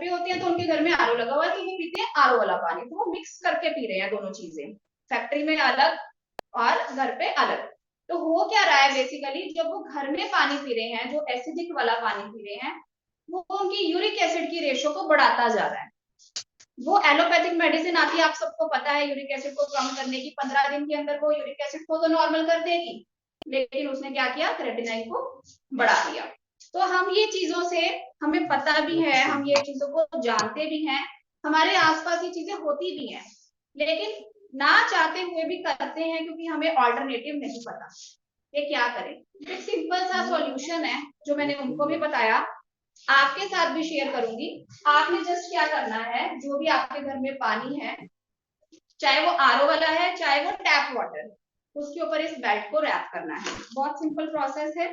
पे होते हैं तो उनके घर में आरओ लगा हुआ है, तो वो पीते हैं आरओ वाला पानी, तो वो मिक्स करके पी रहे हैं दोनों चीजें, फैक्ट्री में अलग और घर पे अलग। तो हो क्या रहा है बेसिकली, जब वो घर में पानी पी रहे हैं, जो एसिडिक वाला पानी पी रहे हैं, वो उनकी यूरिक एसिड की रेशो को बढ़ाता जा रहा है। वो एलोपैथिक मेडिसिन आती है, आप सबको पता है, यूरिक एसिड को कम करने की, 15 दिन के अंदर वो यूरिक एसिड को तो नॉर्मल कर देगी, लेकिन उसने क्या किया, क्रेटिनाइन को बढ़ा दिया। तो हम ये चीजों से हमें पता भी है, हम ये चीजों को जानते भी हैं, हमारे आसपास ये चीजें होती भी हैं, लेकिन ना चाहते हुए भी करते हैं क्योंकि हमें ऑल्टरनेटिव नहीं पता। ये क्या करें? एक सिंपल सा सॉल्यूशन है जो मैंने उनको भी बताया, आपके साथ भी शेयर करूंगी। आपने जस्ट क्या करना है, जो भी आपके घर में पानी है, चाहे वो आरओ वाला है चाहे वो टैप वाटर, उसके ऊपर इस बेल्ट को रैप करना है। बहुत सिंपल प्रोसेस है।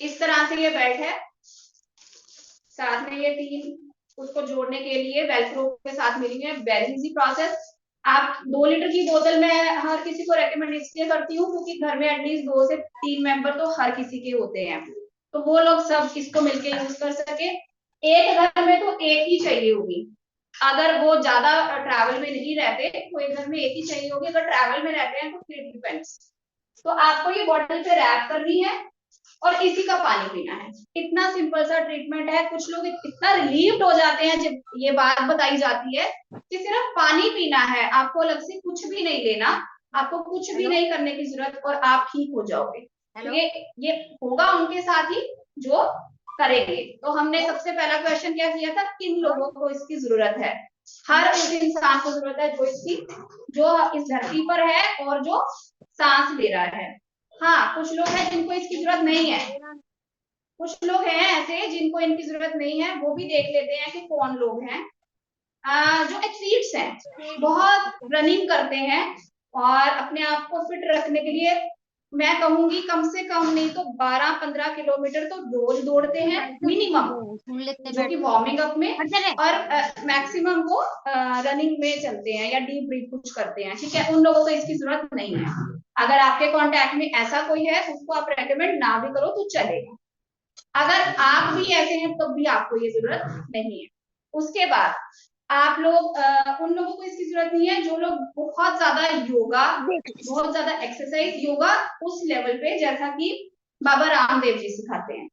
इस तरह से ये बेल्ट है, साथ में ये 3 उसको जोड़ने के लिए वेलक्रो के साथ मिली है। Very easy process. आप 2 लीटर की बोतल में हर किसी को रेकमेंड इसलिए करती हूँ क्योंकि घर में एटलीस्ट 2 से 3 मेंबर तो हर किसी के होते हैं, तो वो लोग सब इसको मिलके यूज कर सके। एक घर में तो एक ही चाहिए होगी, अगर वो ज्यादा ट्रैवल में नहीं रहते तो एक घर में एक ही चाहिए होगी, अगर ट्रैवल में रहते हैं तो फिर डिपेंड्स। तो आपको ये बॉटल पे रैप करनी है और इसी का पानी पीना है। इतना सिंपल सा ट्रीटमेंट है। कुछ लोग इतना रिलीव्ड हो जाते हैं जब ये बात बताई जाती है कि सिर्फ पानी पीना है, आपको अलग से कुछ भी नहीं लेना, आपको कुछ भी नहीं करने की जरूरत और आप ठीक हो जाओगे। तो ये होगा उनके साथ ही जो करेंगे। तो हमने सबसे पहला क्वेश्चन क्या किया था, किन लोगों को इसकी जरूरत है? हर उस इंसान को जरूरत है जो इस धरती पर है और जो सांस ले रहा है। हाँ, कुछ लोग हैं जिनको इसकी जरूरत नहीं है, कुछ लोग हैं ऐसे जिनको इनकी जरूरत नहीं है, वो भी देख लेते हैं कि कौन लोग हैं। जो एथलीट्स हैं, बहुत रनिंग करते हैं और अपने आप को फिट रखने के लिए मैं कहूंगी कम से कम नहीं तो 12-15 किलोमीटर तो रोज दौड़ते हैं मिनिमम, जो कि वार्मिंग अप में, और मैक्सिमम वो रनिंग में चलते हैं या डीप ब्रीथ कुछ करते हैं। ठीक है, उन लोगों को इसकी जरूरत नहीं है। अगर आपके कांटेक्ट में ऐसा कोई है उसको आप रेकमेंड ना भी करो तो चलेगा। अगर आप भी ऐसे हैं तो भी आपको ये जरूरत नहीं है। उसके बाद आप लोग उन लोगों को इसकी जरूरत नहीं है जो लोग बहुत ज्यादा योगा, बहुत ज्यादा एक्सरसाइज, योगा उस लेवल पे जैसा कि बाबा रामदेव जी सिखाते हैं।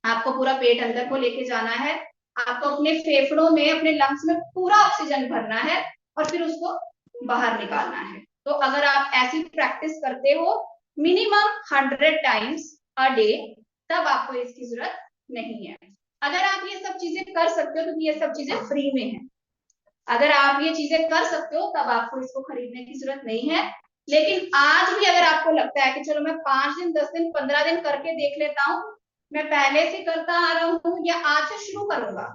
आपको पूरा पेट अंदर को लेके जाना है, आपको अपने फेफड़ों में, अपने लंग्स में पूरा ऑक्सीजन भरना है और फिर उसको बाहर निकालना है। तो अगर आप ऐसी प्रैक्टिस करते हो मिनिमम 100 टाइम्स अ डे, तब आपको इसकी जरूरत नहीं है। अगर आप ये सब चीजें कर सकते हो तो ये सब चीजें फ्री में है। अगर आप ये चीजें कर सकते हो तब आपको इसको खरीदने की जरूरत नहीं है। लेकिन आज भी अगर आपको लगता है कि चलो मैं 5 दिन, 10 दिन, 15 दिन करके देख लेता हूँ, मैं पहले से करता आ रहा हूँ या आज से शुरू करूंगा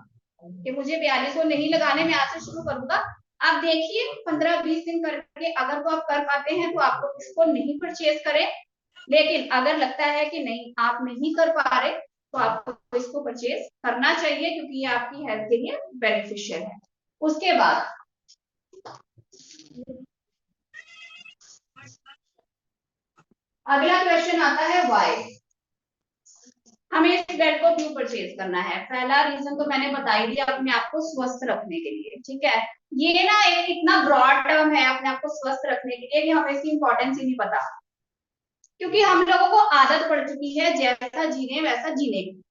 कि मुझे 4200 नहीं लगाने, मैं आज से शुरू करूंगा, आप देखिए 15-20 दिन करके अगर वो आप कर पाते हैं तो आपको इसको नहीं परचेज करें। लेकिन अगर लगता है कि नहीं आप नहीं कर पा रहे तो आपको इसको परचेज करना चाहिए क्योंकि ये आपकी हेल्थ के लिए बेनिफिशियल है। उसके बाद अगला क्वेश्चन आता है व्हाई हमें इस बेल्ट को क्यों परचेज करना है। पहला रीजन तो मैंने बता ही दिया, अपने आप को स्वस्थ रखने के लिए। ठीक है, ये ना एक इतना ब्रॉड टर्म है अपने आप को स्वस्थ रखने के लिए कि हमें इसकी इंपॉर्टेंस ही नहीं पता, क्योंकि हम लोगों को आदत पड़ चुकी है जैसा जीने वैसा जीने की।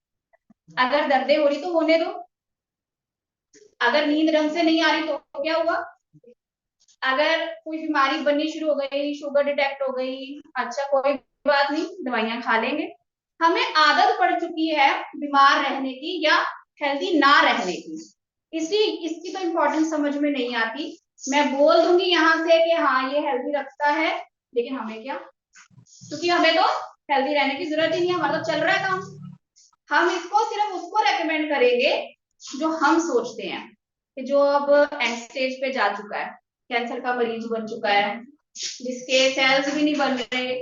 अगर दर्दें हो रही तो होने दो, अगर नींद ढंग से नहीं आ रही तो क्या हुआ, अगर कोई बीमारी बननी शुरू हो गई, शुगर डिटेक्ट हो गई, अच्छा कोई बात नहीं, दवाइयां खा लेंगे। हमें आदत पड़ चुकी है बीमार रहने की या हेल्दी ना रहने की, इसलिए इसकी तो इम्पोर्टेंस समझ में नहीं आती। मैं बोल दूंगी यहाँ से कि हाँ ये हेल्दी रखता है, लेकिन हमें क्या, क्योंकि हमें तो हेल्दी रहने की जरूरत ही नहीं है, हमारा तो चल रहा है काम। हम इसको सिर्फ उसको रेकमेंड करेंगे जो हम सोचते हैं कि जो अब एंड स्टेज पे जा चुका है, कैंसर का मरीज बन चुका है, जिसके सेल्स भी नहीं बन रहे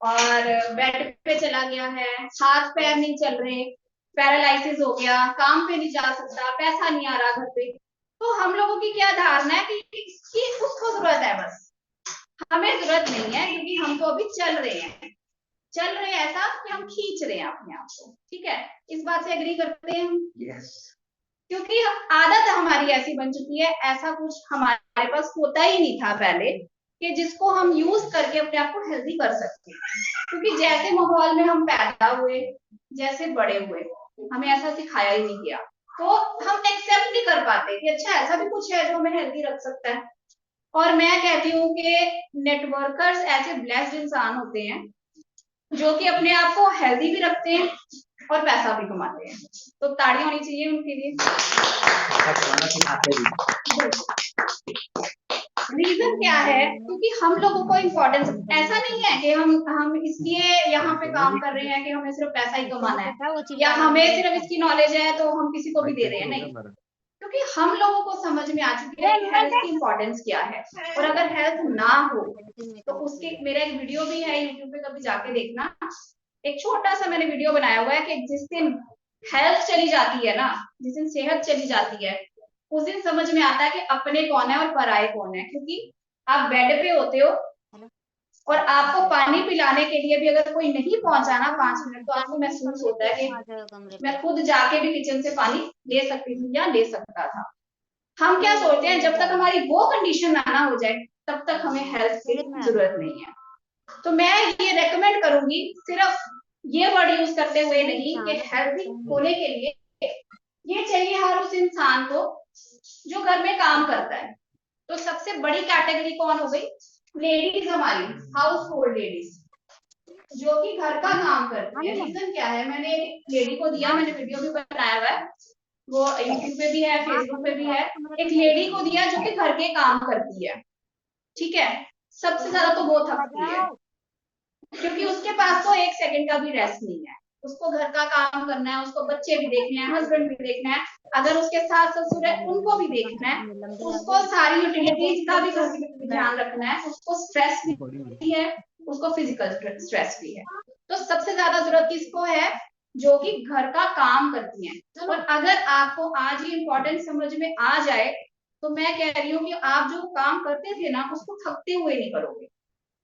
और बेड पे चला गया है, हाथ पैर नहीं चल रहे, पैरालिसिस हो गया, काम पे नहीं जा सकता, पैसा नहीं आ रहा घर पे। तो हम लोगों की क्या धारणा है कि उसको जरूरत है, बस हमें जरूरत नहीं है क्योंकि हम तो अभी चल रहे हैं। चल रहे हैं ऐसा कि हम खींच रहे हैं अपने आप को, ठीक है, इस बात से एग्री करते हैं हम? यस। क्योंकि आदत हमारी ऐसी बन चुकी है, ऐसा कुछ हमारे पास होता ही नहीं था पहले कि जिसको हम यूज करके अपने आप को हेल्दी कर सकते हैं। क्योंकि जैसे माहौल में हम पैदा हुए, जैसे बड़े हुए, हमें ऐसा सिखाया ही नहीं गया, तो हम एक्सेप्ट नहीं कर पाते कि अच्छा ऐसा भी कुछ है जो हमें हेल्दी रख सकता है। और मैं कहती हूँ कि नेटवर्कर्स ऐसे ब्लेस्ड इंसान होते हैं जो कि अपने आप को हेल्दी भी रखते हैं और पैसा भी कमाते हैं, तो ताड़ी होनी चाहिए उनके लिए। रीजन क्या है? क्योंकि हम लोगों को इम्पोर्टेंस, ऐसा नहीं है कि हम इसलिए यहाँ पे काम कर रहे हैं कि हमें सिर्फ पैसा ही कमाना है या हमें सिर्फ इसकी नॉलेज है तो हम किसी को भी दे रहे हैं, नहीं। क्योंकि हम लोगों को समझ में आ चुकी है कि हेल्थ की इम्पोर्टेंस क्या है, और अगर हेल्थ ना हो तो उसके, मेरा एक वीडियो भी है यूट्यूब पे, कभी जाके देखना, एक छोटा सा मैंने वीडियो बनाया हुआ है कि जिस दिन हेल्थ चली जाती है ना, जिस दिन सेहत चली जाती है, उस दिन समझ में आता है कि अपने कौन है और पराए कौन है। क्योंकि आप बेड पे होते हो और आपको पानी पिलाने के लिए भी अगर कोई नहीं पहुंचा ना 5 मिनट, तो आपको महसूस होता है कि मैं खुद जाके भी किचन से पानी ले सकती थी या ले सकता था। हम क्या सोचते हैं, जब तक हमारी वो कंडीशन ना हो जाए तब तक हमें हेल्थ की जरूरत नहीं है। तो मैं ये रेकमेंड करूंगी, सिर्फ ये वर्ड यूज करते हुए नहीं कि हेल्थी होने के लिए ये चाहिए हर उस इंसान को जो घर में काम करता है। तो सबसे बड़ी कैटेगरी कौन हो गई? लेडीज, हमारी हाउस होल्ड लेडीज जो कि घर का काम करती है। रीजन क्या है? मैंने एक लेडी को दिया, मैंने वीडियो भी बनाया हुआ है, वो यूट्यूब पे भी है, फेसबुक पे भी है। एक लेडी को दिया जो कि घर के काम करती है, ठीक है, सबसे ज्यादा तो वो थकती है क्योंकि उसके पास तो एक सेकंड का भी रेस्ट नहीं है। उसको घर का काम करना है, उसको बच्चे भी देखने हैं, हस्बैंड भी देखना है, अगर उसके सास ससुर है उनको भी देखना है, उसको सारी यूटिलिटीज का भी ध्यान रखना है, उसको स्ट्रेस भी है, उसको फिजिकल स्ट्रेस भी है। तो सबसे ज्यादा जरूरत किसको है? जो कि घर का काम करती हैं। और अगर आपको आज ये इम्पोर्टेंट समझ में आ जाए तो मैं कह रही हूँ कि आप जो काम करते थे ना उसको थकते हुए नहीं करोगे,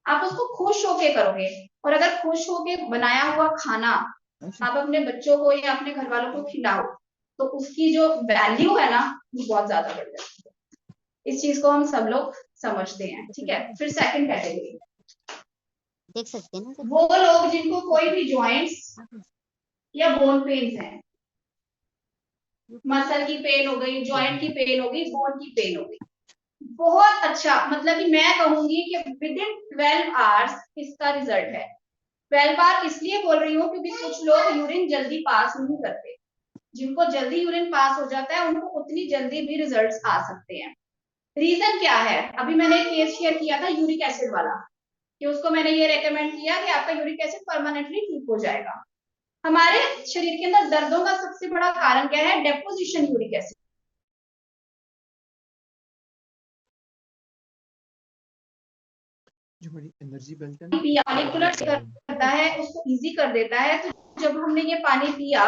आप उसको खुश होके करोगे। और अगर खुश होके बनाया हुआ खाना आप अपने बच्चों को या अपने घर वालों को खिलाओ तो उसकी जो वैल्यू है ना वो बहुत ज्यादा बढ़ जाती है। इस चीज को हम सब लोग समझते हैं, ठीक है। फिर सेकंड कैटेगरी, देख सकते हैं ना वो लोग जिनको कोई भी जॉइंट्स या बोन पेन है, मसल की पेन हो गई, जॉइंट की पेन हो गई, बोन की पेन हो गई, बहुत अच्छा, मतलब कि मैं कहूंगी कि विद इन 12 आवर्स इसका रिजल्ट है। 12 आवर इसलिए बोल रही हूँ क्योंकि कुछ लोग यूरिन जल्दी पास नहीं करते, जिनको जल्दी यूरिन पास हो जाता है उनको उतनी जल्दी भी रिजल्ट्स आ सकते हैं। रीजन क्या है? अभी मैंने एक केस शेयर किया था यूरिक एसिड वाला, कि उसको मैंने ये रेकमेंड किया कि आपका यूरिक एसिड परमानेंटली ठीक हो जाएगा। हमारे शरीर के अंदर दर्दों का सबसे बड़ा कारण क्या है? Deposition uric acid. जो बड़ी एनर्जी बनता है मॉलिक्यूलर करता है, उसको इजी कर देता है। तो जब हमने ये पानी पिया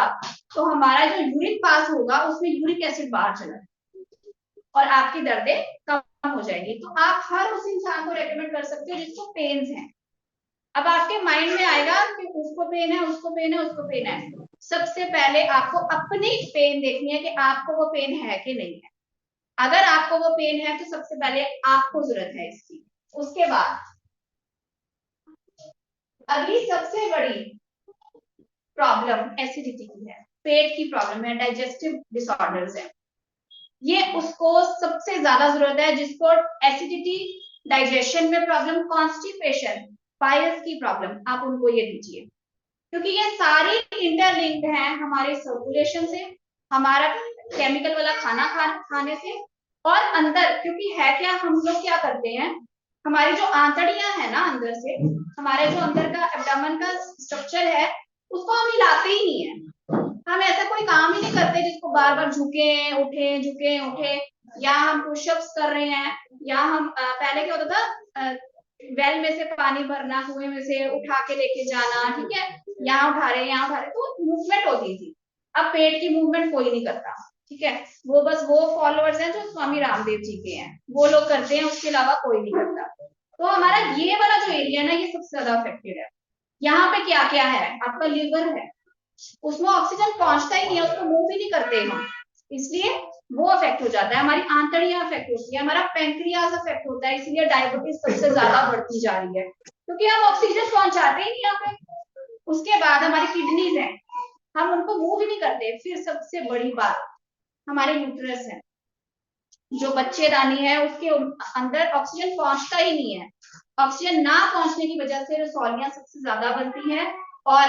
तो हमारा जो यूरिन पास होगा उसमें यूरिक एसिड बाहर चला और आपकी दर्दें कम हो जाएगी। तो आप हर उस इंसान को रेकमेंड कर सकते हो जिसको पेन्स हैं। अब आपके माइंड में आएगा कि उसको पेन है, उसको पेन है, उसको पेन है। सबसे पहले आपको अपनी पेन देखनी है कि आपको वो पेन है कि नहीं है। अगर आपको वो पेन है तो सबसे पहले आपको जरूरत है इसकी। उसके बाद अगली सबसे बड़ी प्रॉब्लम एसिडिटी की है, पेट की प्रॉब्लम है, डाइजेस्टिव डिसऑर्डर्स है। ये उसको सबसे ज्यादा जरूरत है जिसको एसिडिटी, डाइजेशन में प्रॉब्लम, कॉन्स्टिपेशन, पाइल्स की प्रॉब्लम, आप उनको ये दीजिए। क्योंकि ये सारी इंटरलिंक्ड हैं हमारे सर्कुलेशन से, हमारा केमिकल वाला खाने से, और अंदर क्योंकि है क्या, हम लोग क्या करते हैं, हमारी जो आंतड़ियां है ना अंदर से, हमारे जो अंदर का एब्डोमेन का स्ट्रक्चर है उसको हम हिलाते ही नहीं है। हम ऐसा कोई काम ही नहीं करते जिसको बार बार झुके उठे झुके उठे, या हम पुशअप्स कर रहे हैं, या हम पहले क्या होता था, वेल में से पानी भरना, कुएं में से उठा के लेके जाना, ठीक है, यहाँ उठा रहे यहाँ उठा रहे, तो मूवमेंट होती थी। अब पेट की मूवमेंट कोई नहीं करता, ठीक है, वो बस वो फॉलोअर्स हैं जो स्वामी रामदेव जी के हैं, वो लोग करते हैं, उसके अलावा कोई नहीं करता। तो हमारा ये वाला जो एरिया है ना, ये सबसे ज्यादा अफेक्टेड है। यहाँ पे क्या क्या है, आपका लीवर है, उसमें ऑक्सीजन पहुंचता ही नहीं है, उसको मूव भी नहीं करते हम, इसलिए वो अफेक्ट हो जाता है। हमारी आंतड़ियां अफेक्ट होती है, हमारा पैंक्रियाज अफेक्ट होता है, इसलिए डायबिटीज सबसे ज्यादा बढ़ती जा रही है, क्योंकि हम ऑक्सीजन पहुंचाते ही नहीं यहाँ पे। उसके बाद हमारी किडनीज है, हम उनको मूव ही नहीं करते। फिर सबसे बड़ी बात हमारे यूट्रस है, जो बच्चेदानी है उसके अंदर ऑक्सीजन पहुंचता ही नहीं है। ऑक्सीजन ना पहुंचने की वजह से रसौलियां सबसे ज्यादा बनती है और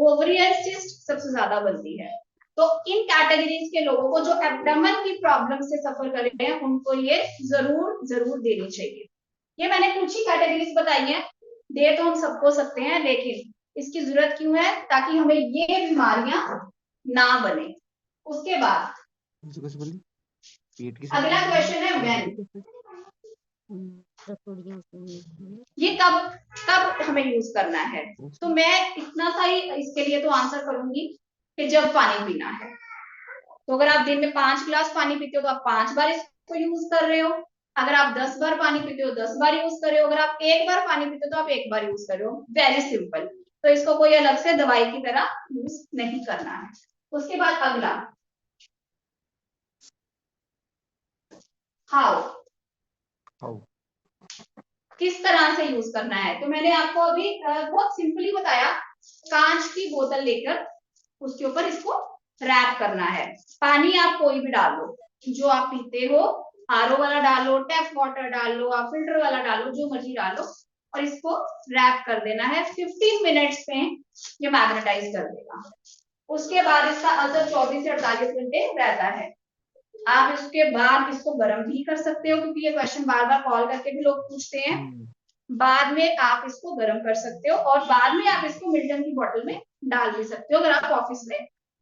ओवरियन सिस्ट सबसे ज्यादा बनती है। तो इन कैटेगरीज के लोगों को जो एब्डोमेन की प्रॉब्लम से सफर कर रहे हैं उनको ये जरूर जरूर देनी चाहिए। ये मैंने कुछ ही कैटेगरीज बताई हैं, दे तो हम सबको सकते हैं, लेकिन इसकी जरूरत क्यों है, ताकि हमें ये बीमारियां ना बने। उसके बाद अगला क्वेश्चन है व्हेन, ये कब कब हमें यूज करना है। तो मैं इतना सा ही इसके लिए तो आंसर करूंगी कि जब पानी पीना है। तो अगर आप दिन में 5 गिलास पानी पीते हो तो आप 5 बार इसको यूज कर रहे हो। अगर आप 10 बार पानी पीते हो 10 बार यूज कर रहे हो। अगर आप 1 बार पानी पीते हो तो आप 1 बार यूज कर रहे हो। Very simple. तो इसको कोई अलग से दवाई की तरह यूज नहीं करना है। उसके बाद अगला हाउ, किस तरह से यूज करना है। तो मैंने आपको अभी बहुत सिंपली बताया, कांच की बोतल लेकर उसके ऊपर इसको रैप करना है। पानी आप कोई भी डाल लो, जो आप पीते हो, आरओ वाला डालो, टैप वाटर डालो, आप फिल्टर वाला डालो, जो मर्जी डालो, और इसको रैप कर देना है। 15 मिनट्स में ये मैग्नेटाइज कर देगा। उसके बाद इसका असर 24 से 48 घंटे रहता है। आप इसके बाद इसको गर्म भी कर सकते हो, क्योंकि ये क्वेश्चन बार बार कॉल करके भी लोग पूछते हैं। बाद में आप इसको गर्म कर सकते हो और बाद में आप इसको मिल्टन की बोतल में डाल भी सकते हो, अगर आप ऑफिस में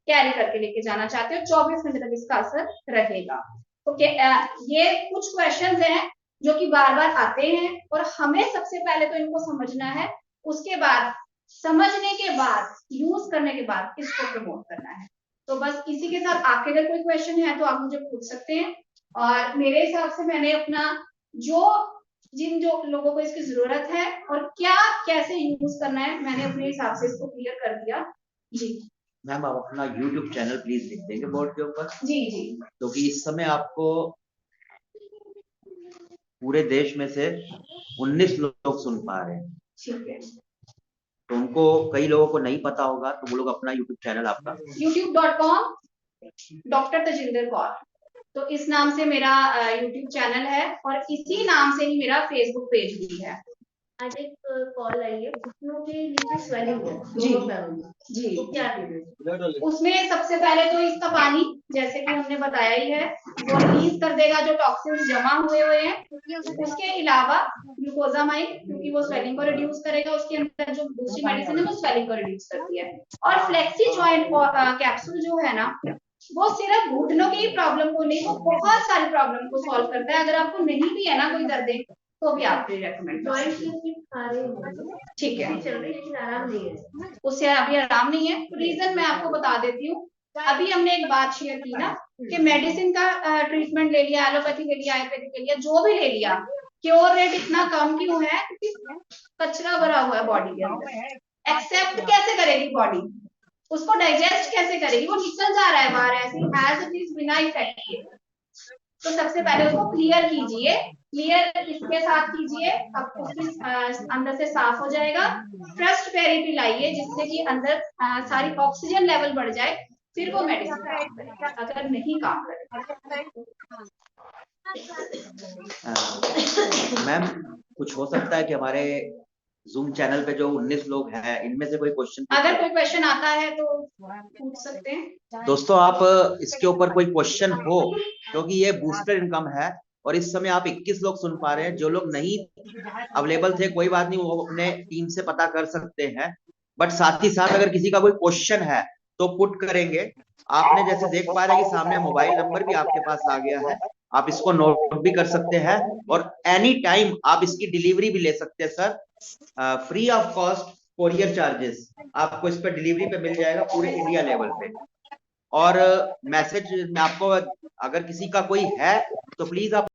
कैरी करके लेके जाना चाहते हो। 24 घंटे तक इसका असर रहेगा। तो ये कुछ क्वेश्चंस हैं जो कि बार बार आते हैं और हमें सबसे पहले तो इनको समझना है, उसके बाद समझने के बाद यूज करने के बाद इसको प्रमोट करना है। तो बस इसी के साथ आपके अगर कोई क्वेश्चन है तो आप मुझे पूछ सकते हैं। और मेरे हिसाब से मैंने अपना जो लोगों को इसकी जरूरत है और क्या कैसे यूज करना है, मैंने अपने हिसाब से इसको क्लियर कर दिया। जी मैम, आप अपना YouTube चैनल प्लीज लिख देंगे बोर्ड के ऊपर। जी जी। क्योंकि तो इस समय आपको पूरे देश में से 19 लोग सुन पा रहे हैं। ठीक है। तो उनको, कई लोगों को नहीं पता होगा, तो वो लोग अपना YouTube चैनल आपका youtube.com डॉक्टर तजिंदर कौर, तो इस नाम से मेरा YouTube चैनल है और इसी नाम से ही मेरा Facebook पेज भी है। आज एक कॉल आई है, घुटनों के नीचे स्वेलिंग है जी तो क्या ट्रीटमेंट? उसमें सबसे पहले तो इसका पानी, जैसे कि हमने बताया ही है, वो रिलीज कर देगा जो टॉक्सिन्स जमा हुए हैं। उसके अलावा ग्लूकोजामाइन, क्योंकि वो स्वेलिंग को रिड्यूस करेगा, उसके अंदर जो दूसरी मेडिसिन है वो स्वेलिंग को रिड्यूस करती है। और फ्लेक्सी जॉइंट कैप्सूल जो है ना, वो सिर्फ घुटनों की प्रॉब्लम को नहीं, वो बहुत सारी प्रॉब्लम को सॉल्व करता है। अगर आपको नहीं भी है ना कोई दर्द, तो भी आप रेकमेंड जॉइंट की खा रहे हैं, ठीक है, चल रही है लेकिन आराम नहीं है। उससे अभी आराम नहीं है। रीजन मैं आपको बता देती हूँ। अभी हमने एक बात शेयर की ना कि मेडिसिन का ट्रीटमेंट ले लिया, एलोपैथी ले लिया, आयुर्वेदिक ले लिया, जो भी ले लिया, क्योर रेट इतना कम क्यों है? क्योंकि कचरा भरा हुआ है बॉडी के अंदर। एक्सेप्ट कैसे करेगी बॉडी, उसको डाइजेस्ट कैसे करेगी? वो निकल जा रहा है बाहर ऐसे एज इट इज, बिना इफेक्ट किए। तो सबसे पहले उसको क्लियर कीजिए, क्लियर इसके साथ कीजिए, अब उसकी अंदर से साफ हो जाएगा। ट्रस्ट पेरी पिलाइए, जिससे कि अंदर सारी ऑक्सीजन लेवल बढ़ जाए, फिर वो मेडिसिन काम करेगा। अगर नहीं काम करेगा, मैम, कुछ हो सकता है कि हमारे जूम चैनल पे जो 19 लोग हैं, इनमें से कोई क्वेश्चन, अगर कोई क्वेश्चन आता है तो पूछ सकते हैं। दोस्तों, आप इसके ऊपर कोई क्वेश्चन हो, क्योंकि ये बूस्टर इनकम है और इस समय आप 21 लोग सुन पा रहे हैं। जो लोग नहीं अवेलेबल थे, कोई बात नहीं, वो अपने टीम से पता कर सकते हैं। बट साथ ही साथ अगर किसी का कोई क्वेश्चन है तो पुट करेंगे। आपने जैसे देख पा रहे हैं कि सामने मोबाइल नंबर भी आपके पास आ गया है, आप इसको नोट भी कर सकते हैं और एनी टाइम आप इसकी डिलीवरी भी ले सकते हैं sir. Free of cost courier charges आपको इस पर डिलीवरी पे मिल जाएगा पूरे इंडिया लेवल पे। और मैसेज में आपको, अगर किसी का कोई है तो प्लीज आप